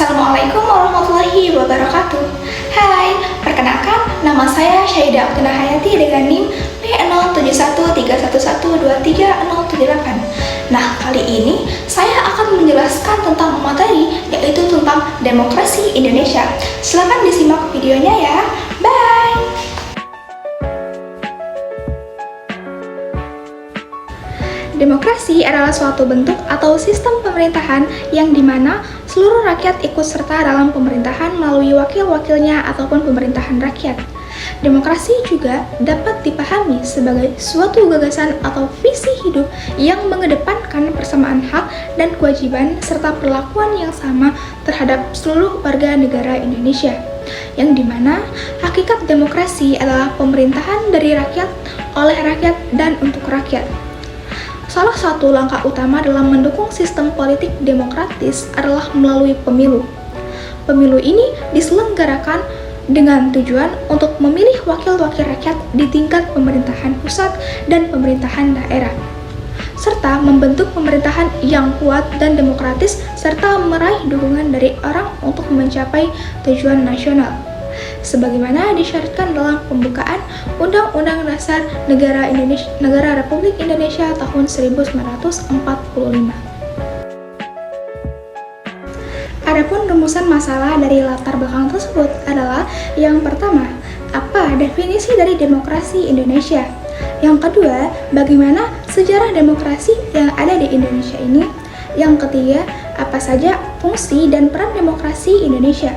Assalamualaikum warahmatullahi wabarakatuh. Hai, perkenalkan nama saya Syahidah Oktina Hayati dengan NIM P0713112308. Nah, kali ini saya akan menjelaskan tentang materi yaitu tentang demokrasi Indonesia. Silahkan disimak videonya ya. Bye. Demokrasi adalah suatu bentuk atau sistem pemerintahan yang dimana seluruh rakyat ikut serta dalam pemerintahan melalui wakil-wakilnya ataupun pemerintahan rakyat. Demokrasi juga dapat dipahami sebagai suatu gagasan atau visi hidup yang mengedepankan persamaan hak dan kewajiban serta perlakuan yang sama terhadap seluruh warga negara Indonesia. Yang dimana hakikat demokrasi adalah pemerintahan dari rakyat, oleh rakyat, dan untuk rakyat. Salah satu langkah utama dalam mendukung sistem politik demokratis adalah melalui pemilu. Pemilu ini diselenggarakan dengan tujuan untuk memilih wakil-wakil rakyat di tingkat pemerintahan pusat dan pemerintahan daerah, serta membentuk pemerintahan yang kuat dan demokratis serta meraih dukungan dari orang untuk mencapai tujuan nasional. Sebagaimana disyaratkan dalam pembukaan Undang-Undang Dasar Negara Republik Indonesia tahun 1945. Adapun rumusan masalah dari latar belakang tersebut adalah yang pertama, apa definisi dari demokrasi Indonesia? Yang kedua, bagaimana sejarah demokrasi yang ada di Indonesia ini? Yang ketiga, apa saja fungsi dan peran demokrasi Indonesia?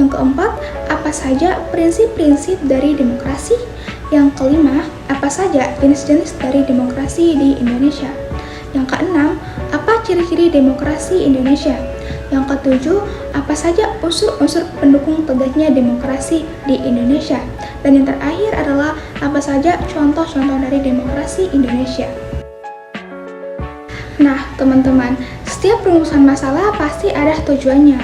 Yang keempat, apa saja prinsip-prinsip dari demokrasi? Yang kelima, apa saja jenis-jenis dari demokrasi di Indonesia? Yang keenam, apa ciri-ciri demokrasi Indonesia? Yang ketujuh, apa saja unsur-unsur pendukung tegaknya demokrasi di Indonesia? Dan yang terakhir adalah apa saja contoh-contoh dari demokrasi Indonesia? Nah, teman-teman, setiap rumusan masalah pasti ada tujuannya.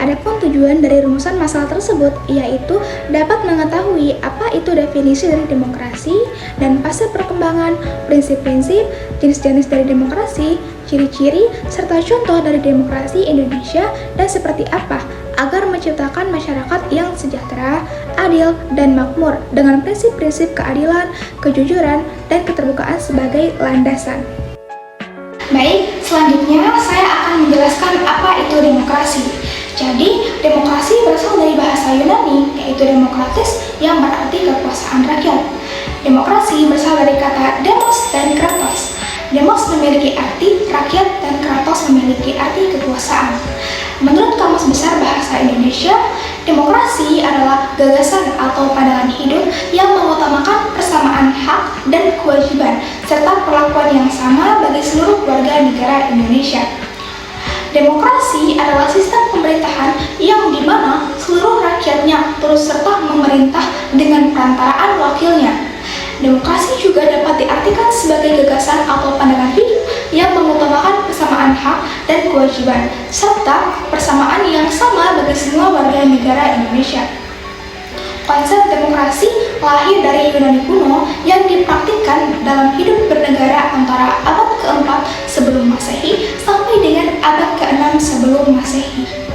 Adapun tujuan dari rumusan masalah tersebut yaitu dapat mengetahui apa itu definisi dari demokrasi dan fase perkembangan, prinsip-prinsip, jenis-jenis dari demokrasi, ciri-ciri, serta contoh dari demokrasi Indonesia dan seperti apa agar menciptakan masyarakat yang sejahtera, adil, dan makmur dengan prinsip-prinsip keadilan, kejujuran, dan keterbukaan sebagai landasan. Baik, selanjutnya saya akan menjelaskan apa itu demokrasi. Jadi, demokrasi berasal dari bahasa Yunani, yaitu demokratis yang berarti kekuasaan rakyat. Demokrasi berasal dari kata demos dan kratos. Demos memiliki arti rakyat dan kratos memiliki arti kekuasaan. Menurut Kamus Besar Bahasa Indonesia, demokrasi adalah gagasan atau pandangan hidup yang mengutamakan persamaan hak dan kewajiban serta perlakuan yang sama bagi seluruh warga negara Indonesia. Demokrasi adalah sistem pemerintahan yang dimana seluruh rakyatnya turut serta memerintah dengan perantaraan wakilnya. Demokrasi juga dapat diartikan sebagai gagasan atau pandangan hidup yang mengutamakan persamaan hak dan kewajiban serta persamaan yang sama bagi semua warga negara Indonesia. Konsep demokrasi lahir dari Yunani kuno yang dipraktikkan dalam hidup bernegara antara abad ke-4 sebelum Masehi sampai dengan abad ke-6 sebelum Masehi.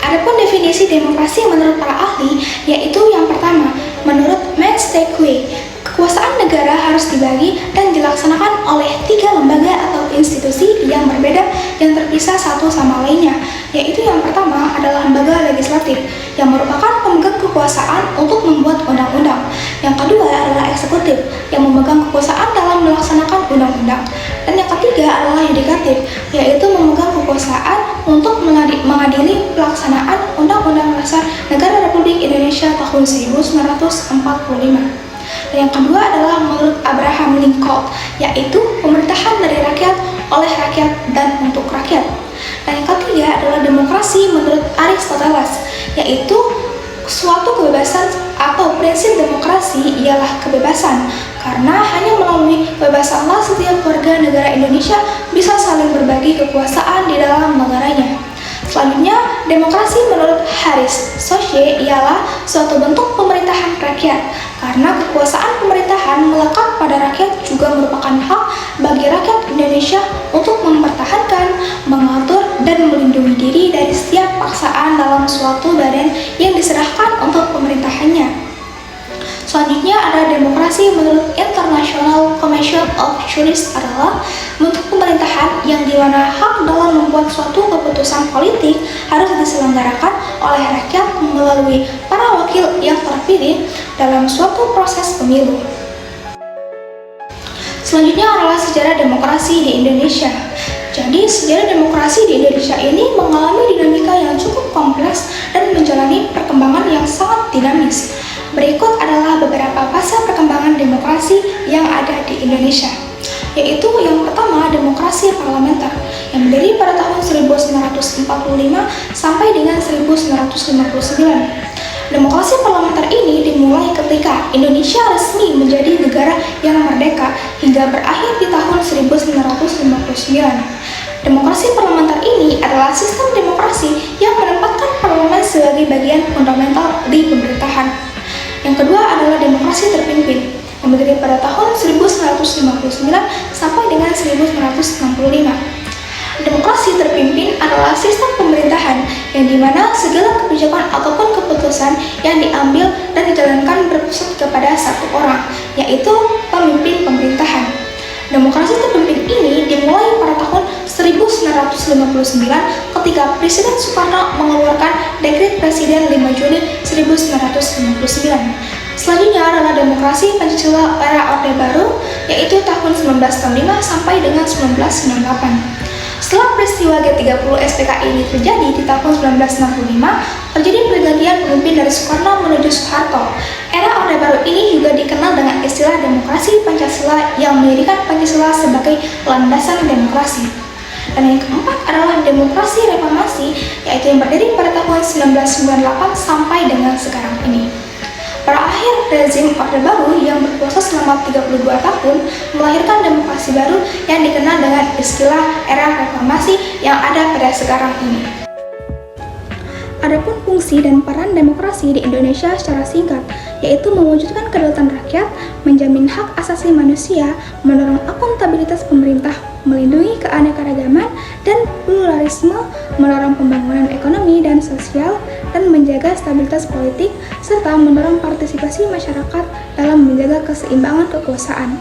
Adapun definisi demokrasi menurut para ahli yaitu yang pertama, menurut Max Tegue, kekuasaan negara harus dibagi dan dilaksanakan oleh 3 lembaga atau institusi yang berbeda yang terpisah satu sama lainnya, yaitu yang pertama adalah lembaga legislatif yang merupakan pemegang kekuasaan untuk membuat undang-undang. Yang kedua adalah eksekutif yang memegang kekuasaan dalam melaksanakan undang-undang. Dan yang ketiga adalah yudikatif, yaitu memegang kekuasaan untuk mengadili pelaksanaan Undang-Undang Dasar Negara Republik Indonesia tahun 1945. Dan yang kedua adalah menurut Abraham Lincoln, yaitu pemerintahan dari rakyat, oleh rakyat, dan untuk rakyat. Dan yang ketiga adalah demokrasi menurut Aristoteles, yaitu suatu kebebasan atau prinsip demokrasi ialah kebebasan, karena hanya melalui kebebasanlah setiap warga negara Indonesia bisa saling berbagi kekuasaan di dalam negaranya. Selanjutnya, demokrasi menurut Harris Saussure ialah suatu bentuk pemerintahan rakyat, karena kekuasaan pemerintahan melekat pada rakyat juga merupakan hak bagi rakyat Indonesia untuk mempertahankan, mengatur, dan melindungi diri dari setiap suatu badan yang diserahkan untuk pemerintahannya. Selanjutnya ada demokrasi menurut International Commission of Jurists adalah bentuk pemerintahan yang dimana hak dalam membuat suatu keputusan politik harus diselenggarakan oleh rakyat melalui para wakil yang terpilih dalam suatu proses pemilu. Selanjutnya adalah sejarah demokrasi di Indonesia. Jadi, sejarah demokrasi di Indonesia ini mengalami dinamika yang cukup kompleks dan menjalani perkembangan yang sangat dinamis. Berikut adalah beberapa fase perkembangan demokrasi yang ada di Indonesia, yaitu yang pertama demokrasi parlementer yang berdiri pada tahun 1945 sampai dengan 1959. Demokrasi parlementer ini dimulai ketika Indonesia resmi menjadi negara yang merdeka hingga berakhir di tahun 1959. Demokrasi parlementer ini adalah sistem demokrasi yang menempatkan parlemen sebagai bagian fundamental di pemerintahan. Yang kedua adalah demokrasi terpimpin yang berdiri pada tahun 1959 sampai dengan 1965. Demokrasi terpimpin adalah sistem pemerintahan yang dimana segala kebijakan ataupun keputusan yang diambil dan dijalankan berpusat kepada satu orang, yaitu pemimpin pemerintahan. Demokrasi terpimpin ini dimulai pada tahun 1959 ketika Presiden Soekarno mengeluarkan Dekret Presiden 5 Juli 1959. Selanjutnya adalah demokrasi Pancasila era Orde Baru, yaitu tahun 1965 sampai dengan 1998. Setelah peristiwa G30 SPKI ini terjadi di tahun 1965, terjadi pergantian pemimpin dari Soekarno menuju Soeharto. Era Orde Baru ini juga dikenal dengan istilah demokrasi Pancasila yang menjadikan Pancasila sebagai landasan demokrasi. Dan yang keempat adalah demokrasi reformasi, yaitu yang berdiri pada tahun 1998 sampai dengan sekarang ini. Pada akhir rezim Orde Baru yang berkuasa selama 32 tahun melahirkan demokrasi baru yang dikenal dengan istilah era reformasi yang ada pada sekarang ini. Adapun fungsi dan peran demokrasi di Indonesia secara singkat, yaitu mewujudkan kedaulatan rakyat, menjamin hak asasi manusia, mendorong akuntabilitas pemerintah, melindungi keanekaragaman dan pluralisme, mendorong pembangunan ekonomi dan sosial, dan menjaga stabilitas politik, serta mendorong partisipasi masyarakat dalam menjaga keseimbangan kekuasaan.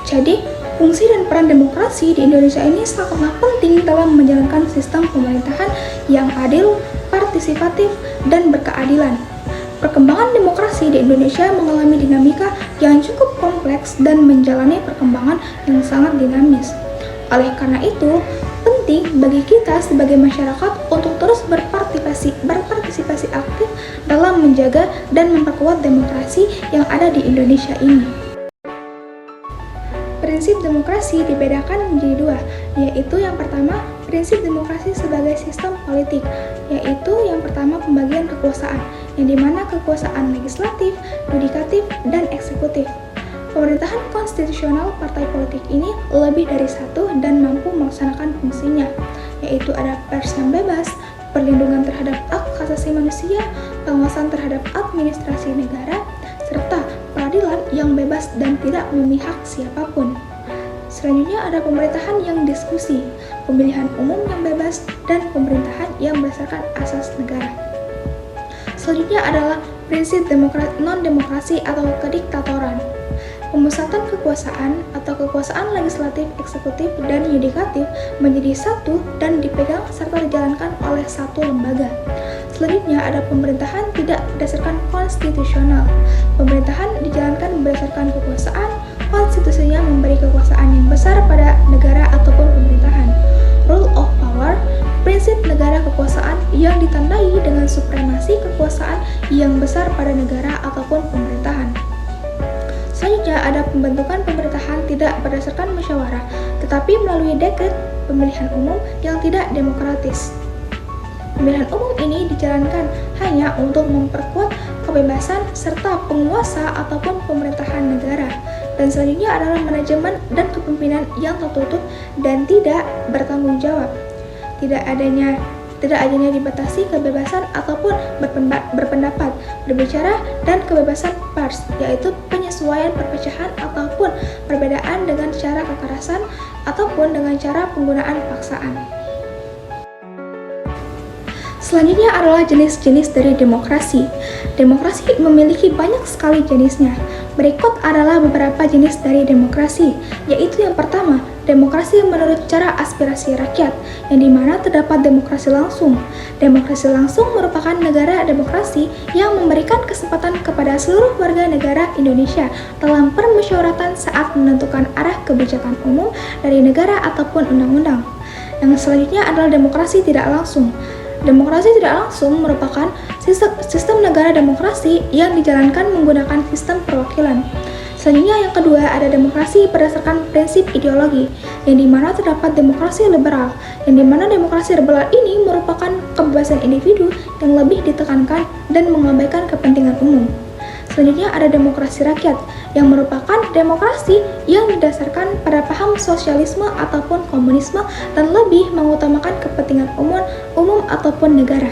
Jadi, fungsi dan peran demokrasi di Indonesia ini sangatlah penting dalam menjalankan sistem pemerintahan yang adil, partisipatif, dan berkeadilan. Perkembangan demokrasi di Indonesia mengalami dinamika yang cukup kompleks dan menjalani perkembangan yang sangat dinamis. Oleh karena itu, penting bagi kita sebagai masyarakat untuk terus berpartisipasi aktif dalam menjaga dan memperkuat demokrasi yang ada di Indonesia ini. Prinsip demokrasi dibedakan menjadi dua, yaitu yang pertama, prinsip demokrasi sebagai sistem politik, yaitu yang pertama pembagian kekuasaan, yang dimana kekuasaan legislatif, yudikatif, dan eksekutif. Pemerintahan konstitusional partai politik ini lebih dari satu dan mampu melaksanakan fungsinya, yaitu ada pers yang bebas, perlindungan terhadap hak asasi manusia, pengawasan terhadap administrasi negara, serta peradilan yang bebas dan tidak memihak siapapun. Selanjutnya ada pemerintahan yang diskusi, pemilihan umum yang bebas, dan pemerintahan yang berdasarkan asas negara. Selanjutnya adalah prinsip non-demokrasi atau kediktatoran. Pemusatan kekuasaan atau kekuasaan legislatif, eksekutif, dan yudikatif menjadi satu dan dipegang serta dijalankan oleh satu lembaga. Selanjutnya ada pemerintahan tidak berdasarkan konstitusional. Pemerintahan dijalankan berdasarkan kekuasaan, konstitusinya memberi kekuasaan yang besar pada negara ataupun pemerintahan. Rule of power, prinsip negara kekuasaan yang ditandai dengan supremasi kekuasaan yang besar pada negara ataupun pemerintahan. Selanjutnya ada pembentukan pemerintahan tidak berdasarkan musyawarah, tetapi melalui dekret pemilihan umum yang tidak demokratis. Pemilihan umum ini dijalankan hanya untuk memperkuat kebebasan serta penguasa ataupun pemerintahan negara. Dan selanjutnya adalah manajemen dan kepemimpinan yang tertutup dan tidak bertanggung jawab. Tidak adanya dibatasi kebebasan ataupun berpendapat, berbicara, dan kebebasan pers, yaitu penyesuaian perpecahan ataupun perbedaan dengan cara kekerasan ataupun dengan cara penggunaan paksaan. Selanjutnya adalah jenis-jenis dari demokrasi. Demokrasi memiliki banyak sekali jenisnya. Berikut adalah beberapa jenis dari demokrasi, yaitu yang pertama, demokrasi menurut cara aspirasi rakyat, yang dimana terdapat demokrasi langsung. Demokrasi langsung merupakan negara demokrasi yang memberikan kesempatan kepada seluruh warga negara Indonesia dalam permusyawaratan saat menentukan arah kebijakan umum dari negara ataupun undang-undang. Yang selanjutnya adalah demokrasi tidak langsung. Demokrasi tidak langsung merupakan sistem negara demokrasi yang dijalankan menggunakan sistem perwakilan. Selanjutnya yang kedua ada demokrasi berdasarkan prinsip ideologi, yang dimana terdapat demokrasi liberal, yang dimana demokrasi liberal ini merupakan kebebasan individu yang lebih ditekankan dan mengabaikan kepentingan umum. Selanjutnya ada demokrasi rakyat, yang merupakan demokrasi yang didasarkan pada paham sosialisme ataupun komunisme dan lebih mengutamakan kepentingan umum ataupun negara.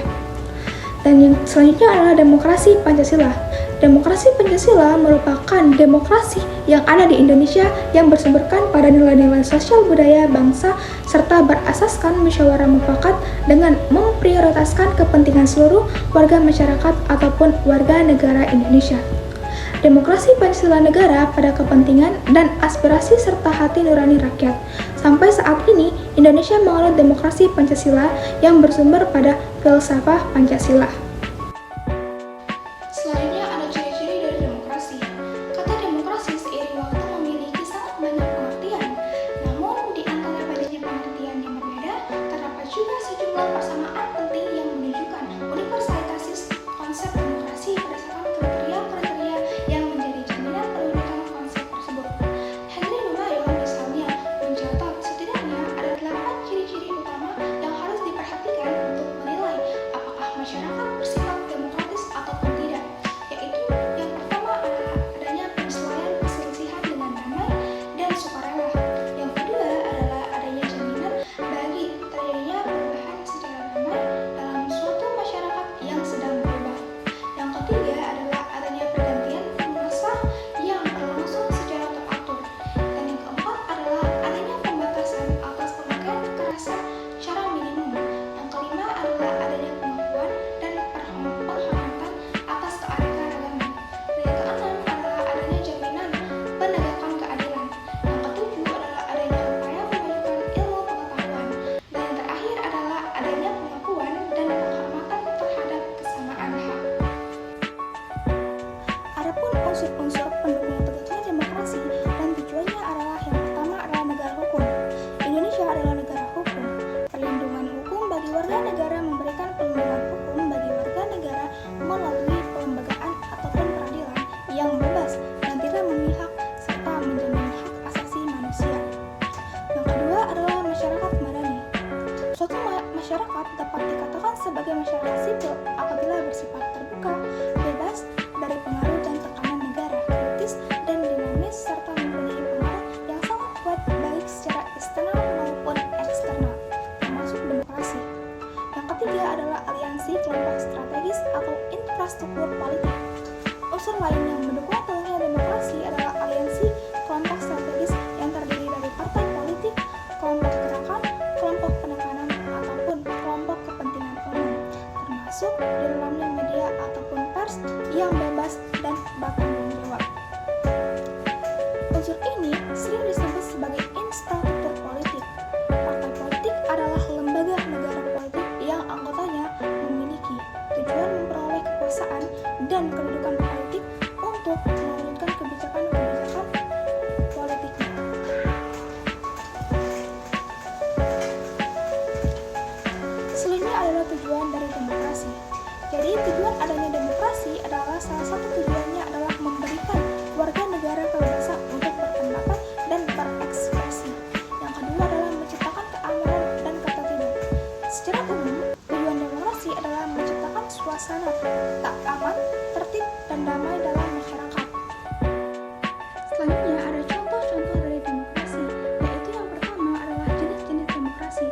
Dan yang selanjutnya adalah demokrasi Pancasila. Demokrasi Pancasila merupakan demokrasi yang ada di Indonesia yang bersumberkan pada nilai-nilai sosial budaya bangsa serta berasaskan musyawarah mufakat dengan memprioritaskan kepentingan seluruh warga masyarakat ataupun warga negara Indonesia. Demokrasi Pancasila negara pada kepentingan dan aspirasi serta hati nurani rakyat. Sampai saat ini, Indonesia menganut demokrasi Pancasila yang bersumber pada filsafat Pancasila. Selanjutnya ada ciri-ciri dari demokrasi. Kata demokrasi seiring waktu memiliki sangat banyak pengertian. Namun, di antara banyaknya pengertian yang berbeda, terdapat juga sejumlah persamaan penting yang menunjukkan universalitas konsep demokrasi berdasarkan kriteria-kriteria yang menjadi jaminan perwujudan konsep tersebut. Henry Nunayon misalnya mencatat setidaknya ada 8 ciri-ciri utama yang harus diperhatikan untuk menilai apakah masyarakat bersifat demokratis ataupun tidak, yaitu yang pertama adalah adanya penyesuaian perselisihan dengan damai dan sukarela. Yang kedua adalah adanya jaminan bagi terjadinya perubahan secara damai dalam suatu masyarakat yang sedang berubah. Yang ketiga adalah adanya pergantian penguasa yang berlangsung secara teratur. Dan yang keempat adalah adanya pembatasan atas pemakaian kekerasan secara minimum. Yang kelima adalah adanya pengakuan dan penghormatan atas keanekaragaman. Dan yang keenam adalah adanya jaminan penegakan keadilan. Yang ketujuh adalah adanya upaya memajukan ilmu pengetahuan. Dan yang terakhir adalah adanya pengakuan dan penghormatan terhadap kesamaan hak. Adapun unsur-unsur pendukung tegaknya demokrasi dan tujuannya adalah yang pertama adalah negara hukum. Indonesia adalah negara hukum. Perlindungan hukum bagi warga negara memberikan perlindungan hukum bagi warga negara melalui pelembagaan ataupun peradilan yang bebas dan tidak memihak serta menjamin hak asasi manusia. Yang kedua adalah masyarakat madani. Suatu masyarakat dapat dikatakan sebagai masyarakat sipil apabila bersifat terbuka, bebas dari pengaruh dan tekanan negara, kritis dan dinamis serta mempunyai pengaruh yang sangat kuat baik secara eksternal maupun eksternal, termasuk demokrasi. Yang ketiga adalah aliansi kelompok strategis atau infrastruktur politik. Unsur lain yang mendukung tegaknya demokrasi adalah aliansi kelompok strategis yang terdiri dari partai politik, kelompok gerakan, kelompok penekanan ataupun kelompok kepentingan umum, termasuk di dalamnya media ataupun pers yang bebas dan bertanggung jawab. Unsur ini sering disebut sebagai institutur politik. Partai politik adalah lembaga negara politik yang anggotanya memiliki tujuan memperoleh kekuasaan dan kedudukan politik untuk mewujudkan kebijakan-kebijakan politiknya. Selanjutnya adalah tujuan dari demokrasi. Jadi tujuan adanya demokrasi adalah salah satu tujuannya adalah memberikan warga negara kebebasan untuk berpendapat dan berekspresi. Yang kedua adalah menciptakan keamanan dan ketertiban. Secara umum, tujuan demokrasi adalah menciptakan suasana tak aman, tertib, dan damai dalam masyarakat. Selanjutnya ada contoh-contoh dari demokrasi, yaitu yang pertama adalah jenis-jenis demokrasi,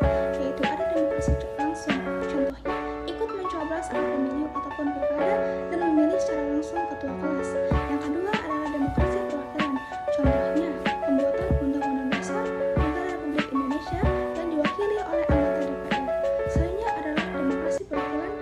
yaitu ada demokrasi langsung. Contohnya, ikut mencoblos saat pemilu ataupun pilkada dan memilih secara langsung ketua kelas. Yang kedua adalah demokrasi perwakilan. Contohnya, pembuatan Undang-Undang Dasar Negara Republik Indonesia yang diwakili oleh anggota DPR. Selanjutnya adalah demokrasi perwakilan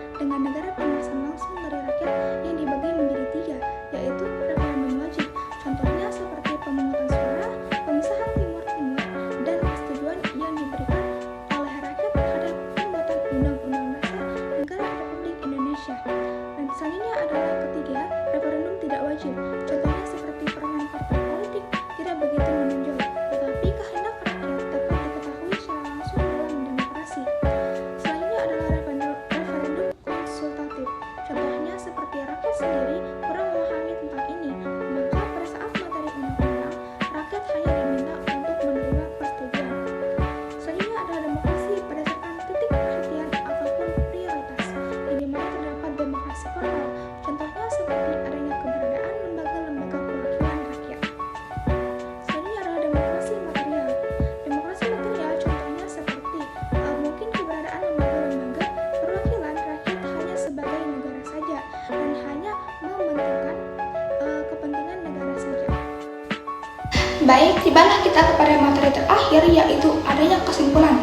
Baik, tibalah kita kepada materi terakhir, yaitu adanya kesimpulan.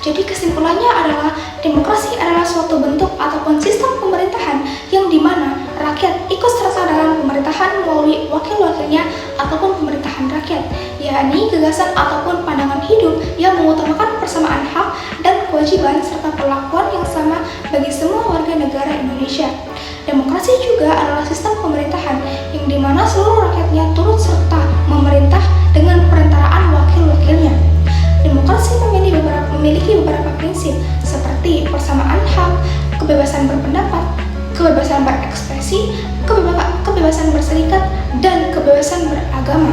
Jadi kesimpulannya adalah demokrasi adalah suatu bentuk ataupun sistem pemerintahan yang dimana rakyat ikut serta dalam pemerintahan melalui wakil-wakilnya ataupun pemerintahan rakyat, yakni gagasan ataupun pandangan hidup yang mengutamakan persamaan hak dan kewajiban serta perlakuan yang sama bagi semua warga negara Indonesia. Demokrasi juga adalah sistem pemerintahan yang dimana seluruh rakyatnya turut serta memerintah dengan perantaraan wakil-wakilnya. Demokrasi memiliki beberapa prinsip seperti persamaan hak, kebebasan berpendapat, kebebasan berekspresi, kebebasan berserikat, dan kebebasan beragama.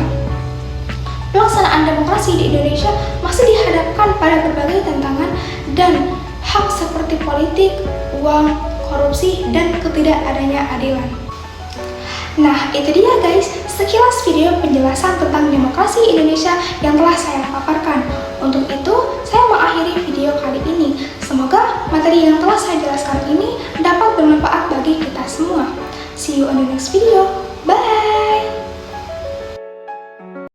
Pelaksanaan demokrasi di Indonesia masih dihadapkan pada berbagai tantangan dan hak seperti politik, uang, korupsi, dan ketidakadanya adilan. Nah, itu dia guys, sekilas video penjelasan tentang demokrasi Indonesia yang telah saya paparkan. Untuk itu, saya mengakhiri video kali ini. Semoga materi yang telah saya jelaskan ini dapat bermanfaat bagi kita semua. See you on the next video.